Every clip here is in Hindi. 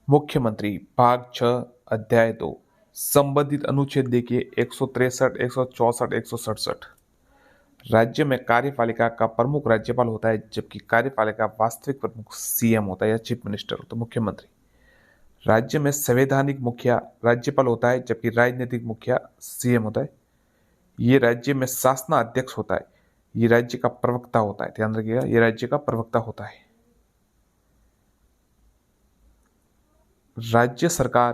मुख्यमंत्री भाग 6 अध्याय 2 संबंधित अनुच्छेद देखिए 163, 164, 167। राज्य में कार्यपालिका का प्रमुख राज्यपाल होता है, जबकि कार्यपालिका वास्तविक प्रमुख सीएम होता है या चीफ मिनिस्टर होता है, मुख्यमंत्री। राज्य में संवैधानिक मुखिया राज्यपाल होता है, जबकि राजनीतिक मुखिया सीएम होता है। ये राज्य में शासनाध्यक्ष होता है, ये राज्य का प्रवक्ता होता है। ध्यान रखिएगा, ये राज्य का प्रवक्ता होता है। राज्य सरकार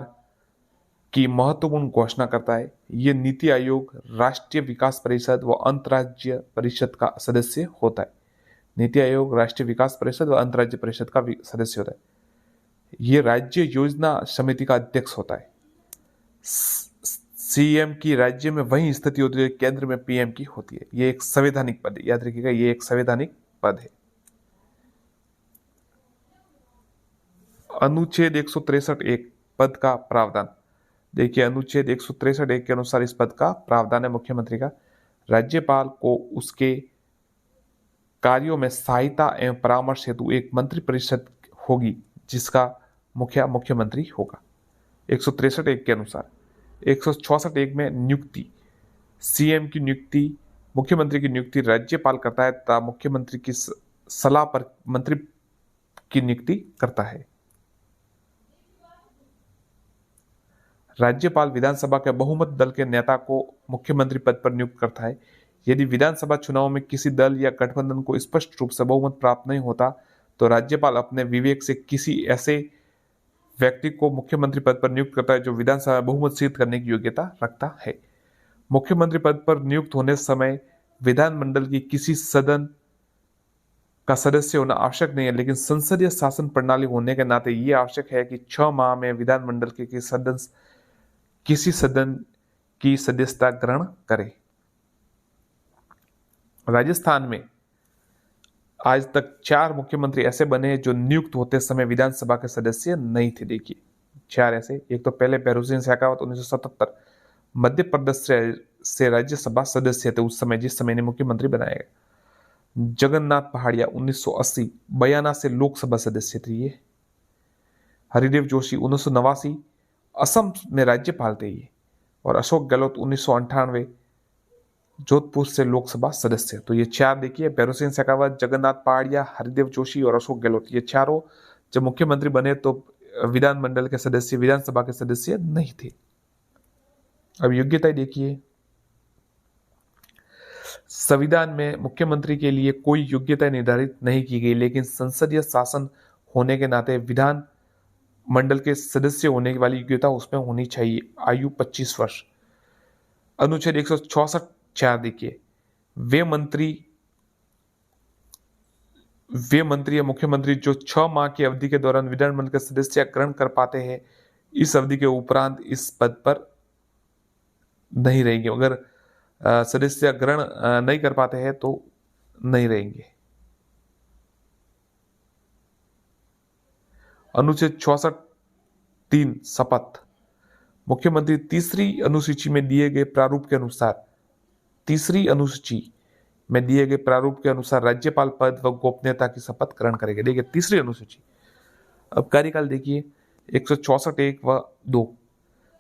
की महत्वपूर्ण घोषणा करता है। ये नीति आयोग, राष्ट्रीय विकास परिषद व अंतर्राज्य परिषद का सदस्य होता है। नीति आयोग, राष्ट्रीय विकास परिषद व अंतर्राज्य परिषद का सदस्य होता है। ये राज्य योजना समिति का अध्यक्ष होता है। सीएम की राज्य में वही स्थिति होती है केंद्र में पीएम की होती है। ये एक संवैधानिक पद है, याद रखिएगा, ये एक संवैधानिक पद है। अनुच्छेद 163 एक पद का प्रावधान देखिए, अनुच्छेद 163 एक के अनुसार इस पद का प्रावधान है मुख्यमंत्री का। राज्यपाल को उसके कार्यों में सहायता एवं परामर्श हेतु एक मंत्री परिषद होगी, जिसका मुखिया मुख्यमंत्री होगा। 163 एक के अनुसार 164 एक में नियुक्ति, सीएम की नियुक्ति, मुख्यमंत्री की नियुक्ति राज्यपाल करता है तथा मुख्यमंत्री की सलाह पर मंत्री की नियुक्ति करता है। राज्यपाल विधानसभा के बहुमत दल के नेता को मुख्यमंत्री पद पर नियुक्त करता है। यदि विधानसभा चुनाव में किसी दल या गठबंधन को स्पष्ट रूप से बहुमत प्राप्त नहीं होता, तो राज्यपाल अपने विवेक से किसी ऐसे व्यक्ति को मुख्यमंत्री पद पर नियुक्त करता है जो विधानसभा में बहुमत सिद्ध करने की योग्यता रखता है। मुख्यमंत्री पद पर नियुक्त होने समय विधानमंडल की किसी सदन का सदस्य होना आवश्यक नहीं है, लेकिन संसदीय शासन प्रणाली होने के नाते यह आवश्यक है कि 6 माह में विधानमंडल के किसी सदन की सदस्यता ग्रहण करे। राजस्थान में आज तक 4 मुख्यमंत्री ऐसे बने हैं जो नियुक्त होते समय विधानसभा के सदस्य नहीं थे। देखिए 4 ऐसे, एक तो पहले भैरों सिंह शेखावत 1977 मध्य प्रदेश से राज्यसभा सदस्य थे उस समय, जिस समय ने मुख्यमंत्री बनाया गया। जगन्नाथ पहाड़िया 1980 बयाना से लोकसभा सदस्य थे ये। हरिदेव जोशी 1989 असम में राज्यपाल थे ये। और अशोक गहलोत 1998 जोधपुर से लोकसभा सदस्य। तो ये 4 देखिए, भैरों सिंह शेखावत, जगन्नाथ पहाड़िया, हरिदेव जोशी और अशोक गहलोत, ये चारों जब मुख्यमंत्री बने तो विधानमंडल के सदस्य, विधानसभा के सदस्य नहीं थे। अब योग्यता देखिए, संविधान में मुख्यमंत्री के लिए कोई योग्यता निर्धारित नहीं की गई, लेकिन संसदीय शासन होने के नाते विधान मंडल के सदस्य होने वाली योग्यता उसमें होनी चाहिए। आयु 25 वर्ष। अनुच्छेद 164 4 देखिए, वे मंत्री या मुख्यमंत्री जो 6 माह की अवधि के दौरान विधानमंडल के सदस्य ग्रहण कर पाते हैं, इस अवधि के उपरांत इस पद पर नहीं रहेंगे। अगर सदस्य ग्रहण नहीं कर पाते हैं तो नहीं रहेंगे। अनुच्छेद 64 3 शपथ। मुख्यमंत्री तीसरी अनुसूची में दिए गए प्रारूप के अनुसार राज्यपाल पद व गोपनीयता की शपथ ग्रहण करेंगे। देखिए तीसरी अनुसूची। अब कार्यकाल देखिए 164 1 व 2।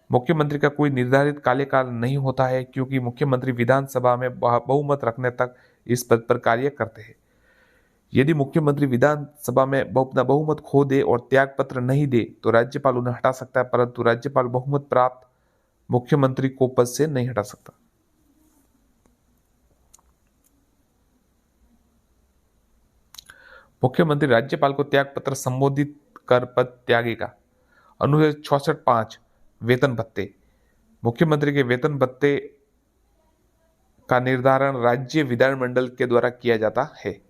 मुख्यमंत्री का कोई निर्धारित कार्यकाल नहीं होता है, क्योंकि मुख्यमंत्री विधानसभा में बहुमत रखने तक इस पद पर कार्य करते हैं। यदि मुख्यमंत्री विधानसभा में अपना बहुमत खो दे और त्याग पत्र नहीं दे तो राज्यपाल उन्हें हटा सकता है, परंतु राज्यपाल बहुमत प्राप्त मुख्यमंत्री को पद से नहीं हटा सकता। मुख्यमंत्री राज्यपाल को त्याग पत्र संबोधित कर पद त्यागेगा। अनुच्छेद 66 5 वेतन भत्ते। मुख्यमंत्री के वेतन भत्ते का निर्धारण राज्य विधानमंडल के द्वारा किया जाता है।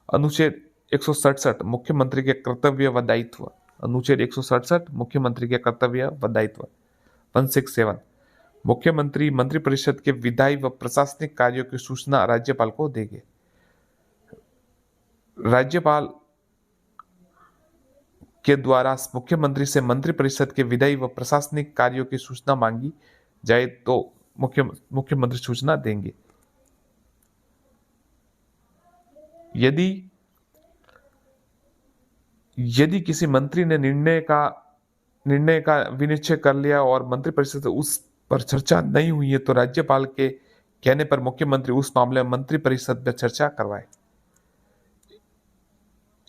अनुच्छेद 167 मुख्यमंत्री के कर्तव्य व दायित्व। अनुच्छेद 167 मुख्यमंत्री के कर्तव्य व दायित्व। 167 मुख्यमंत्री मंत्रिपरिषद के विधायी व प्रशासनिक कार्यों की सूचना राज्यपाल को देंगे। राज्यपाल के द्वारा मुख्यमंत्री से मंत्रिपरिषद के विधायी व प्रशासनिक कार्यों की सूचना मांगी जाए तो मुख्यमंत्री सूचना देंगे। यदि किसी मंत्री ने निर्णय का निर्णय का विनिश्चय कर लिया और मंत्रिपरिषद से उस पर चर्चा नहीं हुई है तो राज्यपाल के कहने पर मुख्यमंत्री उस मामले में मंत्रिपरिषद में चर्चा करवाए।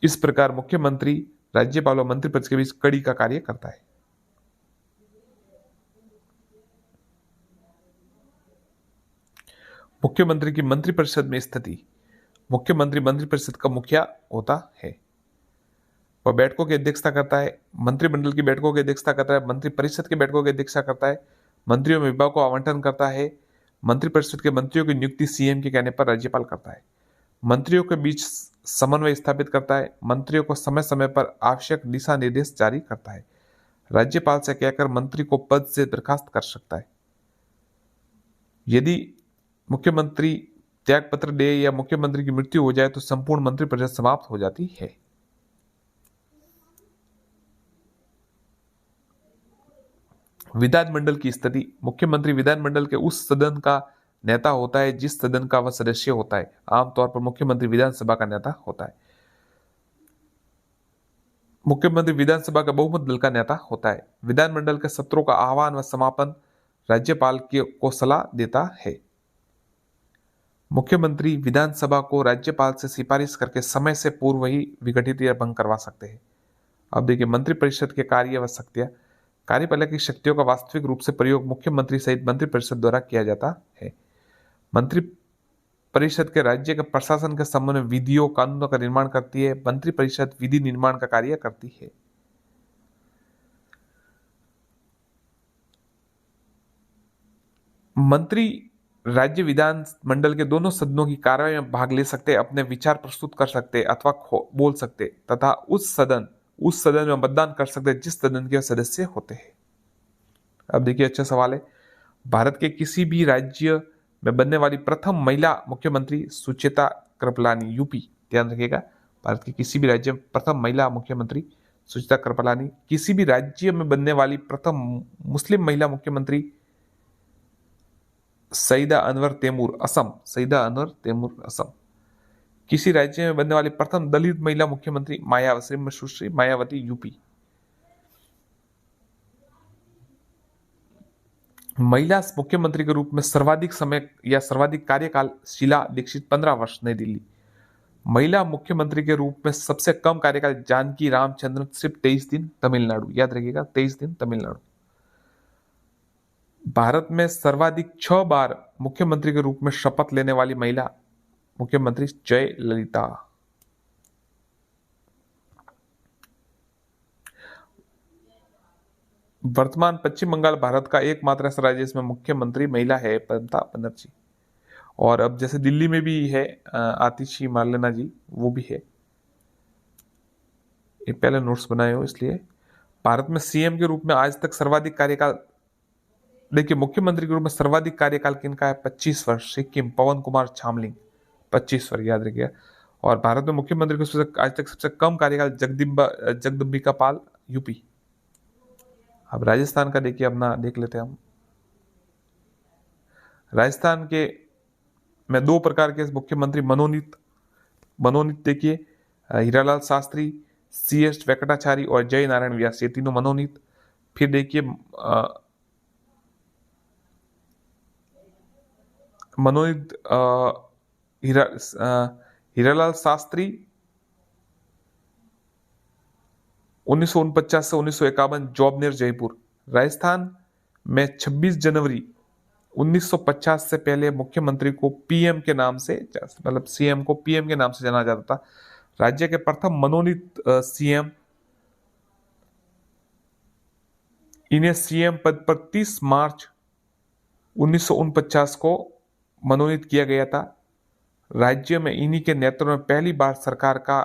इस प्रकार मुख्यमंत्री राज्यपाल और मंत्रिपरिषद के बीच कड़ी का कार्य करता है। मुख्यमंत्री की मंत्रिपरिषद में स्थिति। मुख्यमंत्री मंत्रिपरिषद का मुखिया होता है। वह बैठकों की अध्यक्षता करता है, मंत्रिमंडल की बैठकों की अध्यक्षता करता है, मंत्रिपरिषद की बैठकों की अध्यक्षता करता है, मंत्रियों में विभाग को आवंटन करता है। मंत्रिपरिषद के मंत्रियों की नियुक्ति सीएम के कहने पर राज्यपाल करता है। मंत्रियों के बीच समन्वय स्थापित करता है। मंत्रियों को समय समय पर आवश्यक दिशा निर्देश जारी करता है। राज्यपाल से कहकर मंत्री को पद से बर्खास्त कर सकता है। यदि मुख्यमंत्री त्यागपत्र दे या मुख्यमंत्री की मृत्यु हो जाए तो संपूर्ण मंत्रिपरिषद समाप्त हो जाती है। विधानमंडल की स्थिति। मुख्यमंत्री विधानमंडल के उस सदन का नेता होता है जिस सदन का वह सदस्य होता है। आमतौर पर मुख्यमंत्री विधानसभा का नेता होता है। मुख्यमंत्री विधानसभा का बहुमत दल का नेता होता है। विधानमंडल के सत्रों का आह्वान व समापन राज्यपाल को सलाह देता है। मुख्यमंत्री विधानसभा को राज्यपाल से सिफारिश करके समय से पूर्व ही विघटित या भंग करवा सकते हैं। अब देखिए मंत्रिपरिषद के कार्य व शक्तियां। कार्यपालिका की शक्तियों का वास्तविक रूप से प्रयोग मुख्यमंत्री सहित मंत्रिपरिषद द्वारा किया जाता है। मंत्रिपरिषद के राज्य के प्रशासन के संबंध में विधियों कानूनों का निर्माण करती है। मंत्रिपरिषद विधि निर्माण का कार्य करती है। मंत्री राज्य विधान मंडल के दोनों सदनों की कार्यवाही में भाग ले सकते, अपने विचार प्रस्तुत कर सकते अथवा बोल सकते तथा उस सदन में मतदान कर सकते जिस सदन के सदस्य होते हैं। अब देखिए अच्छा सवाल है। भारत के किसी भी राज्य में बनने वाली प्रथम महिला मुख्यमंत्री सुचेता कृपलानी, यूपी। ध्यान रखिएगा, भारत के किसी भी राज्य में प्रथम महिला मुख्यमंत्री सुचेता कृपलानी। किसी भी राज्य में बनने वाली प्रथम मुस्लिम महिला मुख्यमंत्री सईदा अनवर तैमूर, असम। सईदा अनवर तैमूर, असम। किसी राज्य में बनने वाली प्रथम दलित महिला मुख्यमंत्री सुश्री मायावती, यूपी। महिला मुख्यमंत्री के रूप में सर्वाधिक समय या सर्वाधिक कार्यकाल शीला दीक्षित 15 वर्ष, नई दिल्ली। महिला मुख्यमंत्री के रूप में सबसे कम कार्यकाल जानकी रामचंद्रन, सिर्फ 23 दिन, तमिलनाडु। याद रखिएगा 23 दिन, तमिलनाडु। भारत में सर्वाधिक 6 बार मुख्यमंत्री के रूप में शपथ लेने वाली महिला मुख्यमंत्री जयललिता। वर्तमान पश्चिम बंगाल भारत का एकमात्र ऐसा राज्य जिसमें मुख्यमंत्री महिला है, ममता बनर्जी। और अब जैसे दिल्ली में भी है आतिशी मार्लेना जी, वो भी है। ये पहले नोट्स बनाए हो इसलिए। भारत में सीएम के रूप में आज तक सर्वाधिक कार्यकाल, देखिए मुख्यमंत्री के रूप में सर्वाधिक कार्यकाल किनका है? 25 वर्ष, सिक्किम, पवन कुमार छामलिंग, 25 वर्ष, याद रखिएगा। और भारत में मुख्यमंत्री को आज तक सबसे कम कार्यकाल जगदम्बिका पाल, यूपी। अब राजस्थान का देखिए, अपना देख लेते हैं हम। राजस्थान के में 2 प्रकार के मुख्यमंत्री मनोनीत देखिए, हीरालाल शास्त्री, CS वेंकटाचारी और जय नारायण व्यास, ये तीनों मनोनीत। फिर देखिए मनोनीत हीरालाल शास्त्री 1949 से 1951, जॉबनेर, जयपुर। राजस्थान में 26 जनवरी 1950 से पहले मुख्यमंत्री को पीएम के नाम से, मतलब सीएम को पीएम के नाम से जाना जाता था। राज्य के प्रथम मनोनीत सीएम, इन्हें सीएम पद पर 30 मार्च 1949 को मनोनीत किया गया था। राज्य में इन्हीं के नेतृत्व में पहली बार सरकार का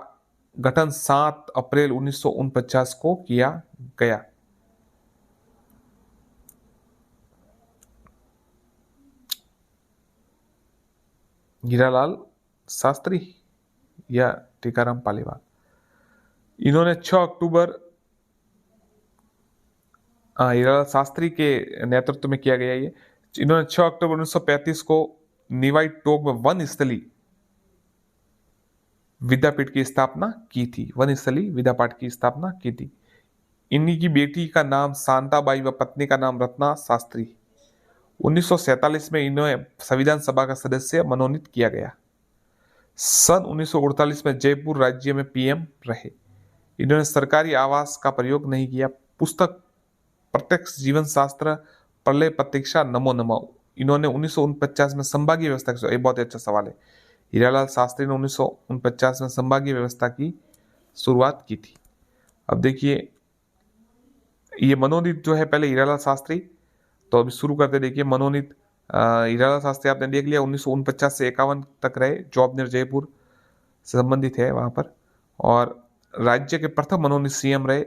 गठन 7 अप्रैल 1949 को किया गया। हीरालाल शास्त्री या टीकाराम पालीवाल, इन्होंने 6 अक्टूबर, हीरालाल शास्त्री के नेतृत्व में किया गया ये। इन्होंने 6 अक्टूबर 1935 को निवाई टोक में वन स्थली विद्यापीठ की स्थापना की थी। वन स्थली विद्यापीठ की स्थापना की थी। इन्हीं की बेटी का नाम शांताबाई व पत्नी का नाम रत्ना शास्त्री। 1947 में इन्हें संविधान सभा का सदस्य मनोनीत किया गया। सन 1948 में जयपुर राज्य में पीएम रहे। इन्होंने सरकारी आवास का प्रयोग नहीं किया। पुस्तक प्रत्यक्ष जीवन शास्त्र, प्रलय प्रतीक्षा, नमो नमो, इन्होंने 1949 में संभागीय व्यवस्था की, ये बहुत अच्छा सवाल है। हीरालाल शास्त्री ने 1949 में संभागीय व्यवस्था की शुरुआत की थी। अब देखिए, ये मनोनीत जो है पहले हीरालाल शास्त्री, तो अभी शुरू करते देखिए मनोनीत। हीरालाल शास्त्री आपने देख लिया 1949 से 51 तक रहे, जॉब नियर जयपुर से संबंधित है वहां पर, और राज्य के प्रथम मनोनीत सीएम रहे।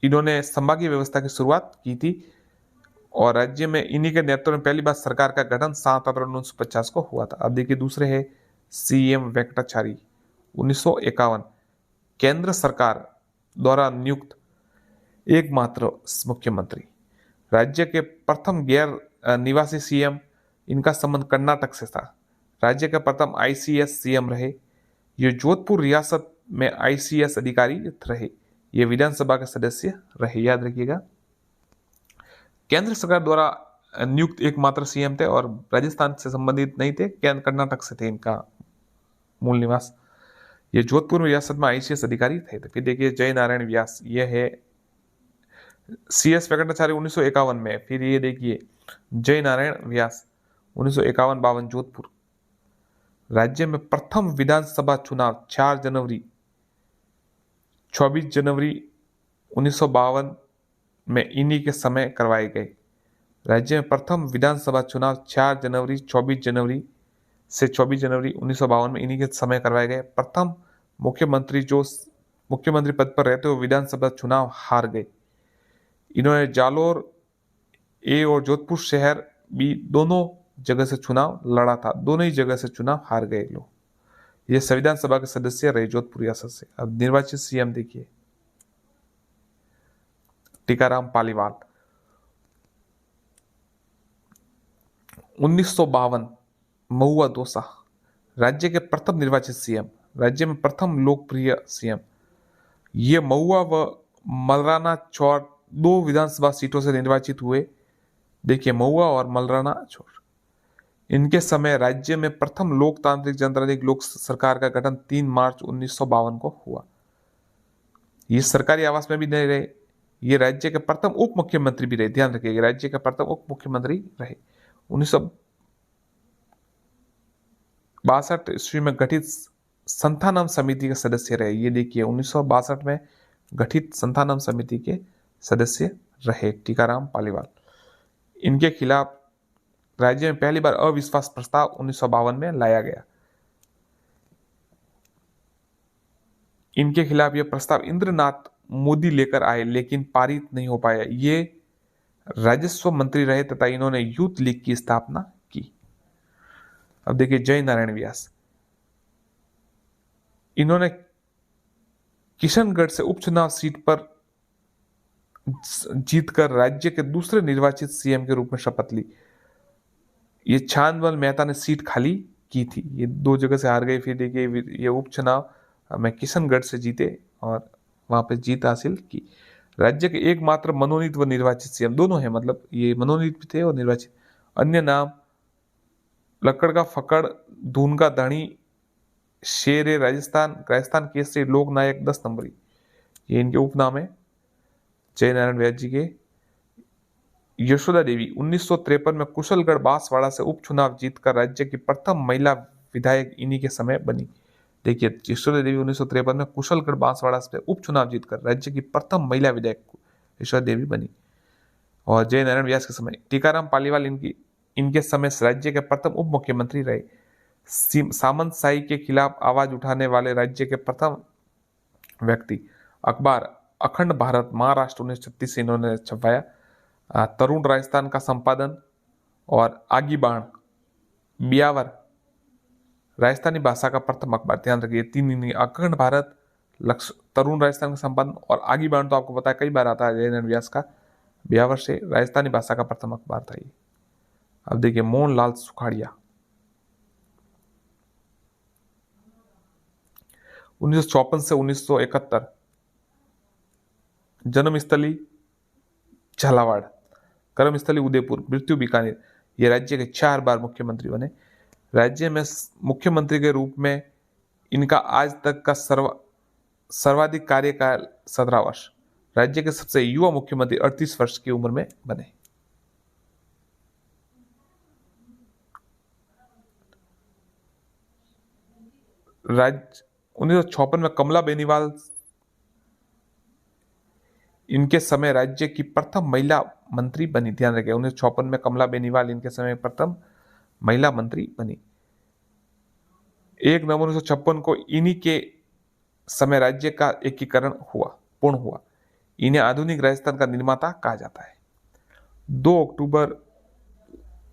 इन्होंने संभागीय व्यवस्था की शुरुआत की थी और राज्य में इन्हीं के नेतृत्व में पहली बार सरकार का गठन 7 अप्रैल 1950 को हुआ था। अब देखिए दूसरे है सीएम वेंकटाचारी, 1951, केंद्र सरकार द्वारा नियुक्त एकमात्र मुख्यमंत्री, राज्य के प्रथम गैर निवासी सीएम। इनका संबंध कर्नाटक से था। राज्य के प्रथम आईसीएस सीएम रहे। ये जोधपुर रियासत में आईसीएस अधिकारी रहे। ये विधानसभा के सदस्य रहे, याद रखिएगा। केंद्र सरकार द्वारा नियुक्त एकमात्र सीएम थे और राजस्थान से संबंधित नहीं थे, कर्नाटक से थे इनका मूल निवास। ये जोधपुर रियासत में आईसीएस अधिकारी थे। तो फिर देखिए जय नारायण व्यास, ये है सीएस वेंकटाचार्य 1951 में। फिर ये देखिए जय नारायण व्यास 1951-52 जोधपुर। राज्य में प्रथम विधानसभा चुनाव 4 जनवरी 24 जनवरी 1952 में इन्हीं के समय करवाए गए। राज्य में प्रथम विधानसभा चुनाव 4 जनवरी 24 जनवरी से 24 जनवरी 1952 में इन्हीं के समय करवाए गए। प्रथम मुख्यमंत्री जो मुख्यमंत्री पद पर रहते हुए विधानसभा चुनाव हार गए। इन्होंने जालोर ए और जोधपुर शहर भी दोनों जगह से चुनाव लड़ा था, दोनों ही जगह से चुनाव हार गए लोग। ये संविधान सभा के सदस्य रहे जोधपुर रियासत से। अब निर्वाचित सीएम देखिए, टीकाराम पालीवाल, 1952, महुआ दौसा, राज्य के प्रथम निर्वाचित सीएम, राज्य में प्रथम लोकप्रिय सीएम। ये महुआ व मलराना चौर 2 विधानसभा सीटों से निर्वाचित हुए। देखिए महुआ और मलराना चौर। इनके समय राज्य में प्रथम लोकतांत्रिक जनतांत्रिक लोक सरकार का गठन 3 मार्च 1952 को हुआ। ये सरकारी आवास में भी नहीं रहे। ये राज्य के प्रथम उप मुख्यमंत्री भी रहे, ध्यान रखिएगा, राज्य के प्रथम उप मुख्यमंत्री रहे। 1962 ईस्वी में गठित संथानम समिति के सदस्य रहे। ये देखिए 1962 में गठित संथानम समिति के सदस्य रहे टीकाराम पालीवाल। इनके खिलाफ राज्य में पहली बार अविश्वास प्रस्ताव 1952 में लाया गया। इनके खिलाफ यह प्रस्ताव इंद्रनाथ मोदी लेकर आए लेकिन पारित नहीं हो पाया। ये राजस्व मंत्री रहे तथा इन्होंने यूथ लीग की स्थापना की। अब देखिए जय नारायण व्यास, इन्होंने किशनगढ़ से उपचुनाव सीट पर जीतकर राज्य के दूसरे निर्वाचित सीएम के रूप में शपथ ली। ये छानबल मेहता ने सीट खाली की थी, ये 2 जगह से हार गए। फिर देखिए ये उपचुनाव में किशनगढ़ से जीते और वहां पे जीत हासिल की। राज्य के एकमात्र मनोनीत व निर्वाचित सीएम दोनों हैं, मतलब ये मनोनीत भी थे और निर्वाचित। अन्य नाम लक्कड़ का फकड़, धून का धनी, शेर राजस्थान केसरी, लोक नायक, 10 नंबरी, ये इनके उपनाम है जय नारायण व्यास जी के। यशोदा देवी 1953 में कुशलगढ़ बांसवाड़ा से उपचुनाव जीतकर राज्य की प्रथम महिला विधायक इन्हीं के समय बनी। देखिए यशोदा देवी 1953 में कुशलगढ़ बांसवाड़ा से उपचुनाव जीतकर राज्य की प्रथम महिला विधायक यशोदा देवी बनी। और जय नारायण व्यास के समय टीकाराम पालीवाल इनके समय राज्य के प्रथम उप मुख्यमंत्री रहे। सामंतशाही के खिलाफ आवाज उठाने वाले राज्य के प्रथम व्यक्ति। अखबार अखंड भारत महाराष्ट्र 1936 से इन्होंने छपवाया। तरुण राजस्थान का संपादन और आगी बाण बियावर राजस्थानी भाषा का प्रथम अखबार। ध्यान रखिए 3 अखंड भारत, तरुण राजस्थान का संपादन और आगी बाण तो आपको पता है कई बार आता है जय नारायण व्यास का। बियावर से राजस्थानी भाषा का प्रथम अखबार था ये। अब देखिए मोहनलाल सुखाड़िया 1954 से 1971 जन्मस्थली झालावाड़, कर्मस्थली उदयपुर, मृत्यु बीकानेर। ये राज्य के 4 बार मुख्यमंत्री बने। राज्य में मुख्यमंत्री के रूप में इनका आज तक का सर्वाधिक कार्यकाल 17 वर्ष। राज्य के सबसे युवा मुख्यमंत्री 38 वर्ष की उम्र में बने। राज्य 1956 में कमला बेनीवाल इनके समय राज्य की प्रथम महिला मंत्री बनी। ध्यान रखें, 1956 में कमला बेनीवाल इनके समय प्रथम महिला मंत्री बनी। 1 नवंबर 1956 को इन्हीं के समय राज्य का एकीकरण पूर्ण हुआ। इन्हें आधुनिक राजस्थान का निर्माता कहा जाता है। 2 अक्टूबर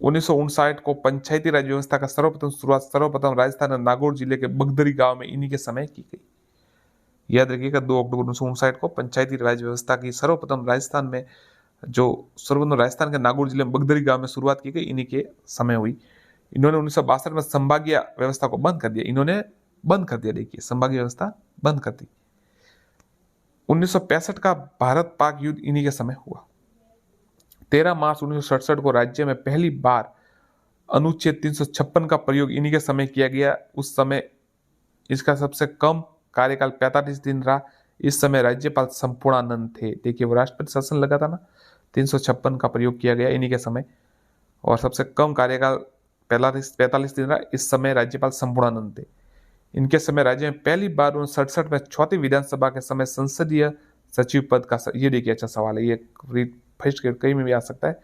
1959 को पंचायती राज व्यवस्था का सर्वप्रथम राजस्थान के नागौर जिले के बगदरी गांव में इन्हीं के समय की गई। याद रखिएगा, 2 अक्टूबर 1959 को पंचायती राज व्यवस्था की सर्वप्रथम राजस्थान के नागौर जिले में बगदरी गांव में शुरुआत की गई, इन्हीं के समय हुई। इन्होंने 1962 में संभागीय व्यवस्था को बंद कर दिया। देखिए, संभागीय व्यवस्था बंद कर दी। 1965 का भारत पाक युद्ध इन्हीं के समय हुआ। 13 मार्च 1967 को राज्य में पहली बार अनुच्छेद 356 का प्रयोग इन्हीं के समय किया गया। उस समय इसका सबसे कम कार्यकाल 45 दिन रहा। इस समय राज्यपाल संपूर्णानंद थे। देखिए, वो राष्ट्रपति शासन लगा था ना, 356 का प्रयोग किया गया इन्हीं के समय, और सबसे कम कार्यकाल 45 दिन रहा। इस समय राज्यपाल संपूर्णानंद थे। इनके समय राज्य में पहली बार 1967 में चौथी विधानसभा के समय संसदीय सचिव पद का, ये देखिए अच्छा सवाल है, ये कहीं में भी आ सकता है।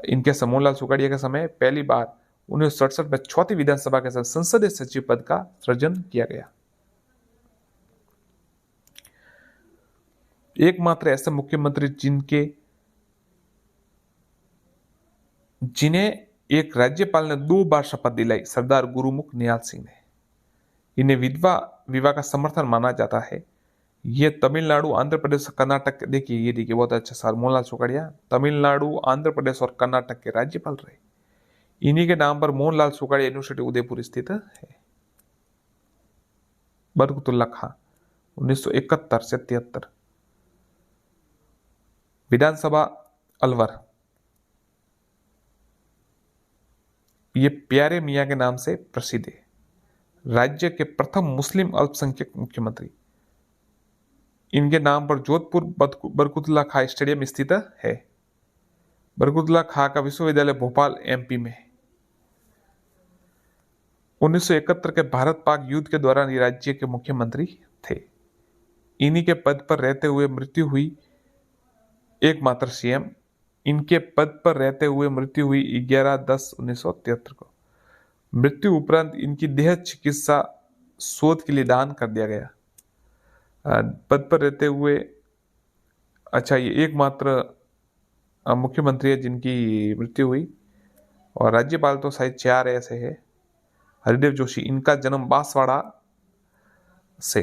इनके समय मोहनलाल सुखाड़िया के समय पहली बार 1967 में चौथी विधानसभा के समय संसदीय सचिव पद का सृजन किया गया। एकमात्र ऐसे मुख्यमंत्री जिन्हें एक राज्यपाल ने 2 बार शपथ दिलाई, सरदार गुरुमुख निहाल सिंह ने। इन्हें विधवा विवाह का समर्थन माना जाता है। ये तमिलनाडु, आंध्र प्रदेश और कर्नाटक, देखिए बहुत अच्छा सर, मोहनलाल सुखाड़िया तमिलनाडु, आंध्र प्रदेश और कर्नाटक के राज्यपाल रहे। इन्हीं के नाम पर मोहनलाल सुखाड़िया यूनिवर्सिटी उदयपुर स्थित है। बरकतुल्ला खां 1971 से 73। विधानसभा अलवर, ये प्यारे मियाँ के नाम से प्रसिद्ध है। राज्य के प्रथम मुस्लिम अल्पसंख्यक मुख्यमंत्री, इनके नाम पर जोधपुर बरकतुल्ला खां स्टेडियम स्थित है। बरकतुल्ला खां का विश्वविद्यालय भोपाल एमपी में है। 1971 के भारत पाक युद्ध के दौरान ये राज्य के मुख्यमंत्री थे। इन्हीं के पद पर रहते हुए मृत्यु हुई एकमात्र सीएम। इनके पद पर रहते हुए मृत्यु हुई 11/10/1973 को। मृत्यु उपरांत इनकी देह चिकित्सा शोध के लिए दान कर दिया गया। पद पर रहते हुए, अच्छा, ये एकमात्र मुख्यमंत्री है जिनकी मृत्यु हुई। और राज्यपाल तो शायद 4 ऐसे है। हरिदेव जोशी, इनका जन्म बांसवाड़ा से।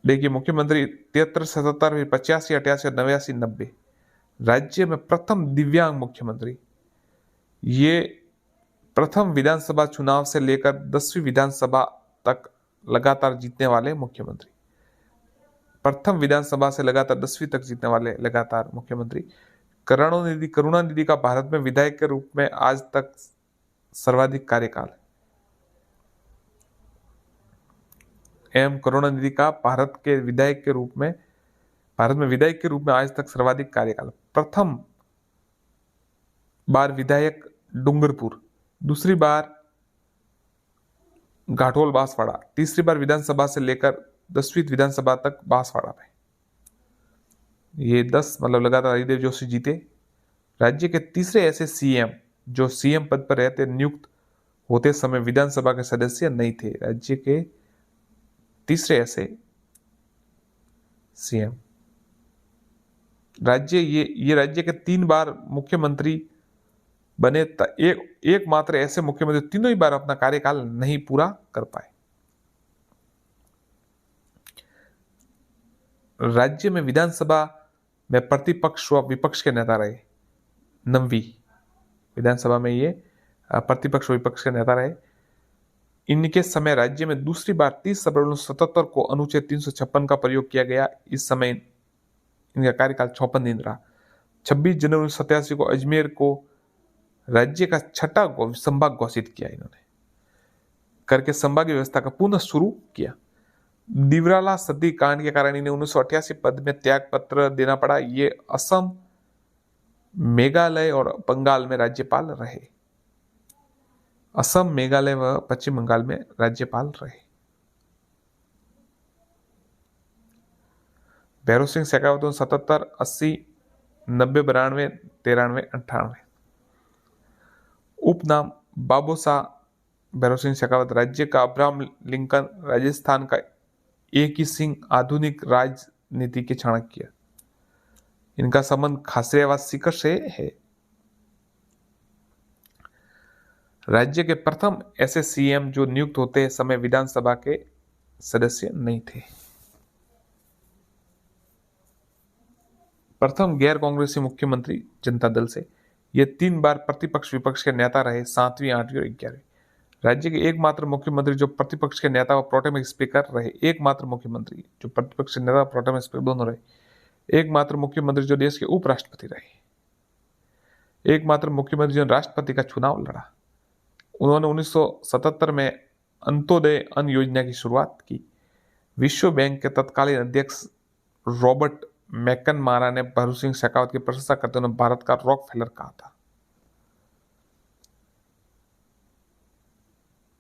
देखिए, मुख्यमंत्री 73, 77, 85, 88, 89, 90। राज्य में प्रथम दिव्यांग मुख्यमंत्री, ये प्रथम विधानसभा चुनाव से लेकर 10वीं विधानसभा तक लगातार जीतने वाले मुख्यमंत्री। प्रथम विधानसभा से लगातार 10वीं तक जीतने वाले लगातार मुख्यमंत्री। करुणानिधि का भारत में विधायक के रूप में आज तक सर्वाधिक कार्यकाल। एम करुणानिधि का भारत में विधायक के रूप में आज तक सर्वाधिक कार्यकाल। प्रथम बार विधायक डूंगरपुर, दूसरी बार घाटोल बांसवाड़ा, तीसरी बार विधानसभा से लेकर 10वीं विधानसभा तक बांसवाड़ा में। ये 10 लगातार हरिदेव जोशी जीते। राज्य के तीसरे ऐसे सीएम जो सीएम पद पर रहते नियुक्त होते समय विधानसभा के सदस्य नहीं थे। राज्य के तीसरे ऐसे सीएम। ये राज्य के 3 बार मुख्यमंत्री बने। एकमात्र ऐसे मुख्यमंत्री तीनों ही बार अपना कार्यकाल नहीं पूरा कर पाए। राज्य में विधानसभा में प्रतिपक्ष व विपक्ष के नेता रहे। 9वीं विधानसभा में ये प्रतिपक्ष व विपक्ष के नेता रहे। इनके समय राज्य में दूसरी बार 30 फरवरी 1977 को अनुच्छेद 356 का प्रयोग किया गया। इस समय इनका कार्यकाल 56 दिन रहा। 26 जनवरी 87 को अजमेर को राज्य का छठा संभाग घोषित किया इन्होंने, करके संभागीय व्यवस्था का पुनः शुरू किया। दिवराला सदी कांड के कारण इन्हें 1988 पद में त्याग पत्र देना पड़ा। ये असम, मेघालय और बंगाल में राज्यपाल रहे। असम, मेघालय व पश्चिम बंगाल में राज्यपाल रहे। भैरव सिंह शेखावत 77, 80, 90, 92, 93, 98। उपनाम बाबोसा भैरव सिंह शेखावत। राज्य का अब्राहम लिंकन। राजस्थान का एक ही सिंह। आधुनिक राजनीति के चाणक्य। इनका संबंध खासरिया व सीकर से है। राज्य के प्रथम ऐसे सीएम जो नियुक्त होते समय विधानसभा के सदस्य नहीं थे। प्रथम गैर कांग्रेसी मुख्यमंत्री जनता दल से। ये 3 बार प्रतिपक्ष विपक्ष के नेता रहे, 7वीं, 8वीं और 11वीं। राज्य के एकमात्र मुख्यमंत्री जो प्रतिपक्ष के नेता व प्रोटेम स्पीकर रहे। एकमात्र मुख्यमंत्री जो प्रतिपक्ष के नेता प्रोटेम स्पीकर दोनों रहे। एकमात्र मुख्यमंत्री जो देश के उपराष्ट्रपति रहे। एकमात्र मुख्यमंत्री जो राष्ट्रपति का चुनाव लड़ा। उन्होंने 1977 में अंत्योदय अन्न योजना की शुरुआत की। विश्व बैंक के तत्कालीन अध्यक्ष रॉबर्ट मैकनमारा ने भैरव सिंह शेखावत की प्रशंसा करते हुए भारत का रॉकफेलर कहा था।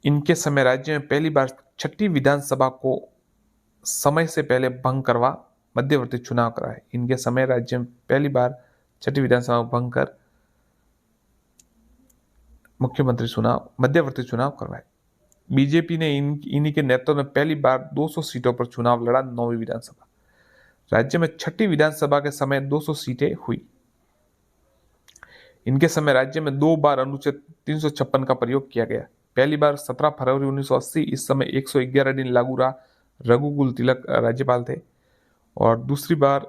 इनके समय राज्य में पहली बार छठी विधानसभा को समय से पहले भंग करवा मध्यवर्ती चुनाव कराए। इनके समय राज्य में पहली बार छठी विधानसभा भंग कर मुख्यमंत्री चुनाव, मध्यवर्ती चुनाव करवाए। बीजेपी ने इन्हीं के नेतृत्व में पहली बार 200 सीटों पर चुनाव लड़ा। 9वीं विधानसभा। राज्य में छठी विधानसभा के समय 200 सीटें हुई। इनके समय राज्य में 2 बार अनुच्छेद 356 का प्रयोग किया गया। पहली बार 17 फरवरी 1980, इस समय 111 दिन लागू रहा। रघुकुल तिलक राज्यपाल थे। और दूसरी बार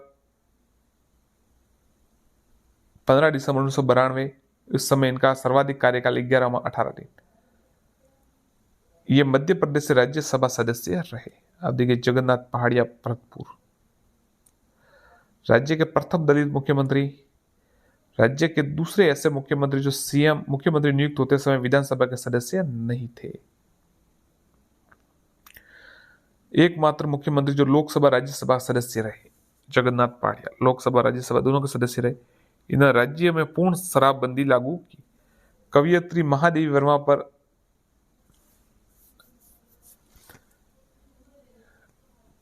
15 दिसंबर 1992, इस समय इनका सर्वाधिक कार्यकाल 11वां 18 दिन। ये मध्य प्रदेश से राज्यसभा सदस्य रहे। अब देखिए जगन्नाथ पहाड़िया भरतपुर। राज्य के प्रथम दलित मुख्यमंत्री। राज्य के दूसरे ऐसे मुख्यमंत्री जो सीएम मुख्यमंत्री नियुक्त होते समय विधानसभा के सदस्य नहीं थे। एकमात्र मुख्यमंत्री जो लोकसभा राज्यसभा सदस्य रहे। जगन्नाथ पहाड़िया लोकसभा राज्यसभा दोनों के सदस्य रहे। इन्होंने राज्य में पूर्ण शराबबंदी लागू की। कवयित्री महादेवी वर्मा पर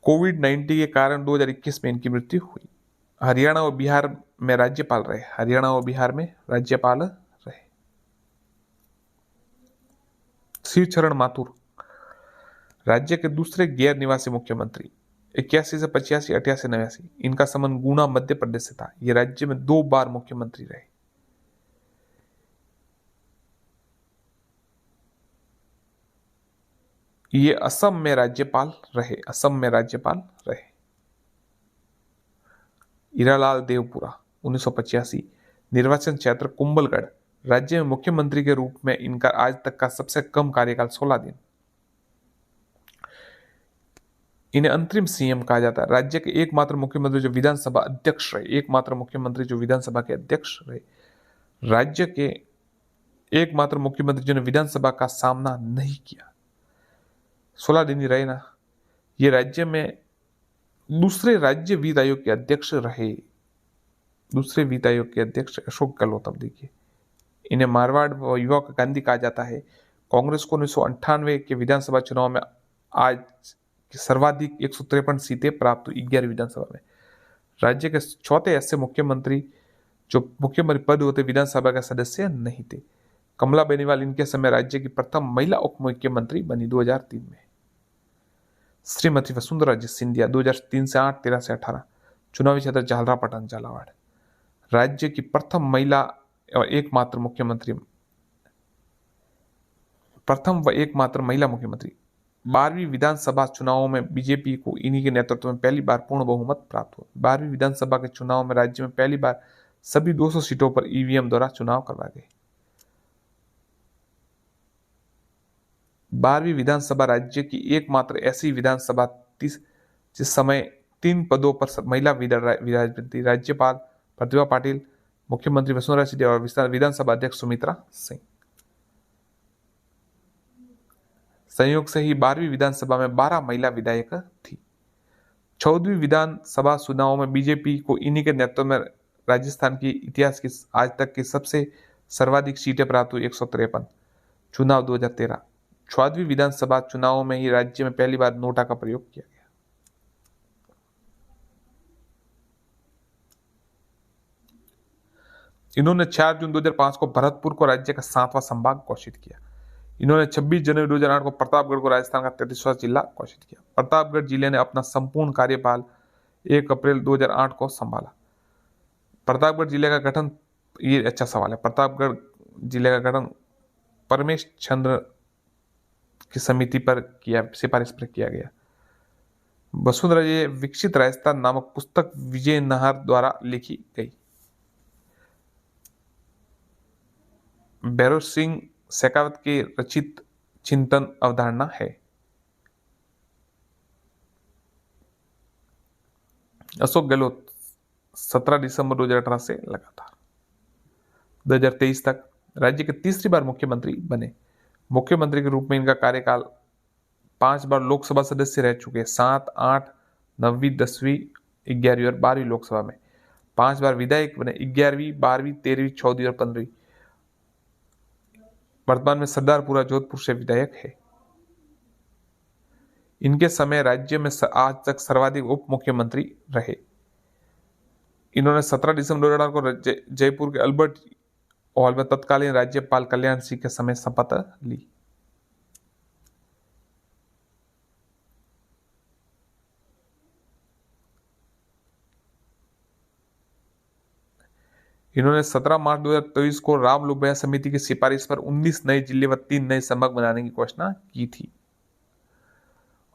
कोविड-19 के कारण 2021 में इनकी मृत्यु हुई। हरियाणा और बिहार में राज्यपाल रहे। हरियाणा और बिहार में राज्यपाल रहे। शिवचरण माथुर राज्य के दूसरे गैर निवासी मुख्यमंत्री। 81 से 85, 88, 89। इनका संबंध गुना मध्य प्रदेश से था। ये राज्य में 2 बार मुख्यमंत्री रहे। ये असम में राज्यपाल रहे। असम में राज्यपाल रहे। हीरालाल देवपुरा 1985, निर्वाचन क्षेत्र कुंभलगढ़। राज्य में मुख्यमंत्री के रूप में इनका आज तक का सबसे कम कार्यकाल 16 दिन। इन्हें अंतरिम सीएम कहा जाता है। राज्य के एकमात्र मुख्यमंत्री जो विधानसभा अध्यक्ष रहे। एकमात्र मुख्यमंत्री जो विधानसभा के अध्यक्ष रहे। राज्य के एकमात्र मुख्यमंत्री जिन्होंने विधानसभा का सामना नहीं किया। 16 दिन ही रहे ना। ये राज्य में दूसरे राज्य वित्त आयोग के अध्यक्ष रहे। दूसरे वित्त आयोग के अध्यक्ष अशोक गहलोत। अब देखिए इन्हें मारवाड़ व युवा का गांधी कहा जाता है। कांग्रेस को 1998 के विधानसभा चुनाव में आज सर्वाधिक 153 सीटें प्राप्त हुई 11 विधानसभा में। राज्य के चौथे ऐसे मुख्यमंत्री जो मुख्यमंत्री पद होते विधानसभा के सदस्य नहीं थे। कमला बेनीवाल इनके समय राज्य की प्रथम महिला उप मुख्यमंत्री बनी 2003 में। श्रीमती वसुंधरा जी सिंधिया 2003 से 8, 13 से 18। चुनावी क्षेत्र झालरापाटन झालावाड़। राज्य की प्रथम महिला और एकमात्र मुख्यमंत्री, प्रथम व एकमात्र महिला मुख्यमंत्री। 12वीं विधानसभा चुनावों में बीजेपी को इन्हीं के नेतृत्व में पहली बार पूर्ण बहुमत प्राप्त हुआ। 12वीं विधानसभा के चुनाव में राज्य में पहली बार सभी 200 सीटों पर ईवीएम द्वारा चुनाव करवाए गए। 12वीं विधानसभा राज्य की एकमात्र ऐसी विधानसभा जिस समय 3 पदों पर महिला विराजती: राज्यपाल प्रतिभा पाटिल, मुख्यमंत्री वसुंधरा सिंधिया और विधानसभा अध्यक्ष सुमित्रा सिंह। संयोग से ही 12वीं विधानसभा में 12 महिला विधायक थी। 14वीं विधानसभा चुनाव में बीजेपी को इन्हीं के नेतृत्व में राजस्थान की इतिहास की आज तक की सबसे सर्वाधिक सीटें प्राप्त हुई 153। चुनाव 2013। 14वीं विधानसभा चुनाव में ही राज्य में पहली बार नोटा का प्रयोग किया गया। इन्होंने 4 जून 2005 को भरतपुर को राज्य का 7वां संभाग घोषित किया। इन्होंने 26 जनवरी 2008 को प्रतापगढ़ को राजस्थान का 33वां जिला घोषित किया। प्रतापगढ़ जिले ने अपना संपूर्ण कार्यकाल 1 अप्रैल 2008 को संभाला। प्रतापगढ़ जिले का गठन, ये अच्छा सवाल है, प्रतापगढ़ जिले का गठन परमेश चंद्र की समिति पर सिफारिश पर किया गया। वसुंधरा ये विकसित राजस्थान नामक पुस्तक विजय नाहर द्वारा लिखी गई। भैरव सिंह शेखावत की रचित चिंतन अवधारणा है। अशोक गहलोत 17 दिसंबर 2018 से लगातार 2023 तक राज्य के तीसरी बार मुख्यमंत्री बने। मुख्यमंत्री के रूप में इनका कार्यकाल 5 बार लोकसभा सदस्य रह चुके हैं। 7, 8, 9वीं, 10वीं, 11वीं और 12वीं लोकसभा में 5 बार विधायक बने। 11वीं, 12वीं, 13वीं, 14वीं और 15वीं। वर्तमान में सरदारपुरा जोधपुर से विधायक है। इनके समय राज्य में आज तक सर्वाधिक उप मुख्यमंत्री रहे। इन्होंने 17 दिसंबर 2018 को जयपुर के अल्बर्ट हॉल में तत्कालीन राज्यपाल कल्याण सिंह के समय शपथ ली। इन्होंने 17 मार्च 2023 को राम लोभया समिति की सिफारिश पर 19 नए जिले व 3 नए संभाग बनाने की घोषणा की थी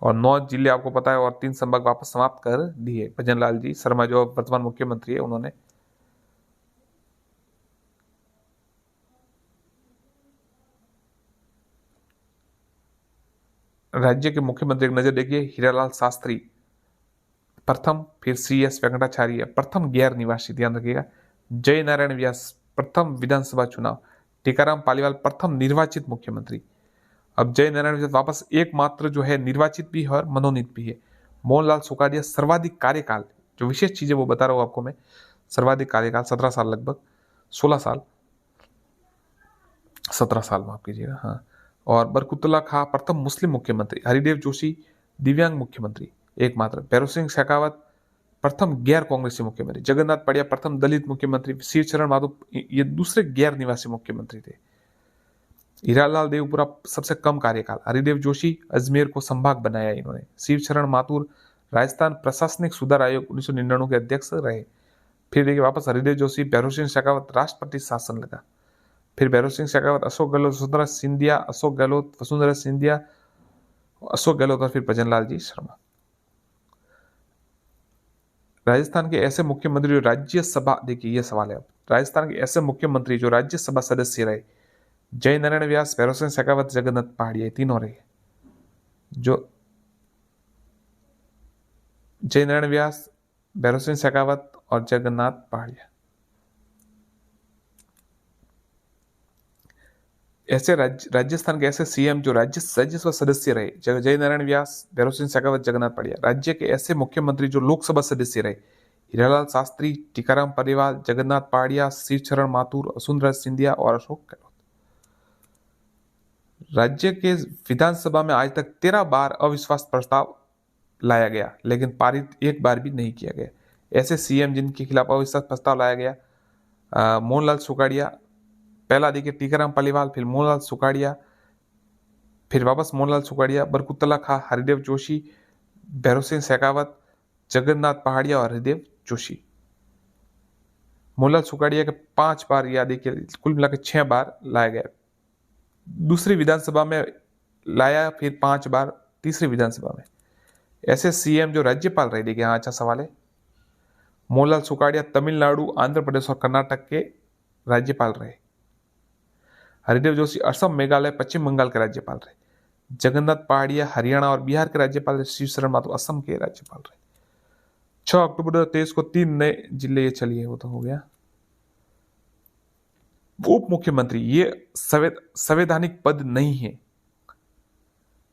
और 9 जिले आपको पता है और 3 संभाग वापस समाप्त कर दिए। भजन लाल जी शर्मा जो वर्तमान मुख्यमंत्री है उन्होंने राज्य के मुख्यमंत्री की नजर देखिए। हीरालाल शास्त्री प्रथम, फिर CS वेंकटाचार्य प्रथम गैर निवासी, ध्यान रखिएगा। जय नारायण व्यास प्रथम विधानसभा चुनाव। टीकाराम पालीवाल प्रथम निर्वाचित मुख्यमंत्री। अब जय नारायण व्यास वापस एकमात्र जो है निर्वाचित भी है और मनोनीत भी है। मोहनलाल सुखाड़िया सर्वाधिक कार्यकाल, जो विशेष चीजें वो बता रहा हूं आपको मैं, सर्वाधिक कार्यकाल 17 साल, लगभग 16 साल, 17 साल माफ कीजिएगा, हाँ। और बरकुतुल्ला खां प्रथम मुस्लिम मुख्यमंत्री। हरिदेव जोशी दिव्यांग मुख्यमंत्री एकमात्र। भैरव सिंह शेखावत प्रथम गैर कांग्रेसी मुख्यमंत्री। जगन्नाथ पड़िया प्रथम दलित मुख्यमंत्री। शिवचरण माधव ये दूसरे गैर निवासी मुख्यमंत्री थे। हीरालाल देवपुरा सबसे कम कार्यकाल। हरिदेव जोशी अजमेर को संभाग बनाया इन्होंने। शिवचरण माथुर राजस्थान प्रशासनिक सुधार आयोग 1999 के अध्यक्ष रहे। फिर देखिए वापस हरिदेव जोशी, भैरव सिंह शेखावत राष्ट्रपति शासन लगा। फिर भैरव सिंह शेखावत, अशोक गहलोत, वसुंधरा सिंधिया, अशोक गहलोत, वसुंधरा सिंधिया, अशोक गहलोत और फिर भजनलाल जी शर्मा। राजस्थान के ऐसे मुख्यमंत्री जो राज्यसभा, देखिए ये सवाल है अब, राजस्थान के ऐसे मुख्यमंत्री जो राज्यसभा सदस्य रहे। जय नारायण व्यास, भैरव सिंह शेखावत, जगन्नाथ पहाड़िया, तीनों रहे। जो जय नारायण व्यास, भैरव सिंह शेखावत और जगन्नाथ पहाड़िया, ऐसे राजस्थान के ऐसे CM जो राज्यसभा सदस्य रहे। जय नारायण व्यास, भैरव सिंह शेखावत, जगन्नाथ पहाड़िया। राज्य के ऐसे मुख्यमंत्री जो लोकसभा सदस्य रहे। हीरालाल शास्त्री, टीकाराम पालीवाल, जगन्नाथ पहाड़िया, शिवचरण माथुर, वसुंधरा सिंधिया और अशोक गहलोत। राज्य के विधानसभा में आज तक 13 बार अविश्वास प्रस्ताव लाया गया, लेकिन पारित एक बार भी नहीं किया गया। ऐसे CM जिनके खिलाफ अविश्वास प्रस्ताव लाया गया, मोहनलाल सुखाड़िया, पहला देखिए टीकाराम पालीवाल, फिर मोहनलाल सुखाड़िया, फिर वापस मोहनलाल सुखाड़िया, बरकुतुल्ला खां, हरिदेव जोशी, भैरव सिंह शेखावत, जगन्नाथ पहाड़िया और हरिदेव जोशी। मोहनलाल सुखाड़िया के 5 बार, या देखिए कुल मिलाकर 6 बार लाया गया। दूसरी विधानसभा में लाया, फिर 5 बार तीसरी विधानसभा में। ऐसे CM जो राज्यपाल रहे, देखिए हाँ अच्छा सवाल है। मोहनलाल सुखाड़िया तमिलनाडु, आंध्र प्रदेश और कर्नाटक के राज्यपाल रहे। हरिदेव जोशी असम, मेघालय, पश्चिम बंगाल के राज्यपाल रहे। जगन्नाथ पहाड़िया हरियाणा और बिहार के राज्यपाल रहे। शिवचरण माथुर असम के राज्यपाल रहे। 6 अक्टूबर 2023 को 3 नए जिले, ये चलिए वो तो हो गया। उप मुख्यमंत्री ये संवैधानिक पद नहीं है।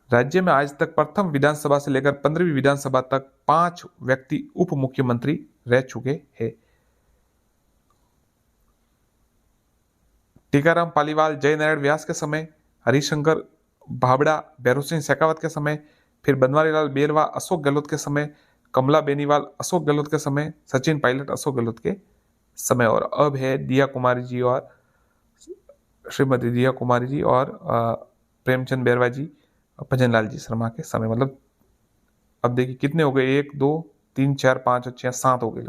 राज्य में आज तक प्रथम विधानसभा से लेकर 15वीं विधानसभा तक 5 व्यक्ति उप मुख्यमंत्री रह चुके हैं। टीकाराम पालीवाल जयनारायण व्यास के समय, हरिशंकर भाबड़ा भैरव सिंह शेखावत के समय, फिर बनवारीलाल बेरवा अशोक गहलोत के समय, कमला बेनीवाल अशोक गहलोत के समय, सचिन पायलट अशोक गहलोत के समय, और अब है दिया कुमारी जी और श्रीमती दिया कुमारी जी और प्रेमचंद बैरवा जी, भजन लाल जी शर्मा के समय। मतलब अब देखिए कितने हो गए, 1 2 3 4 5 और 6 7 हो गए।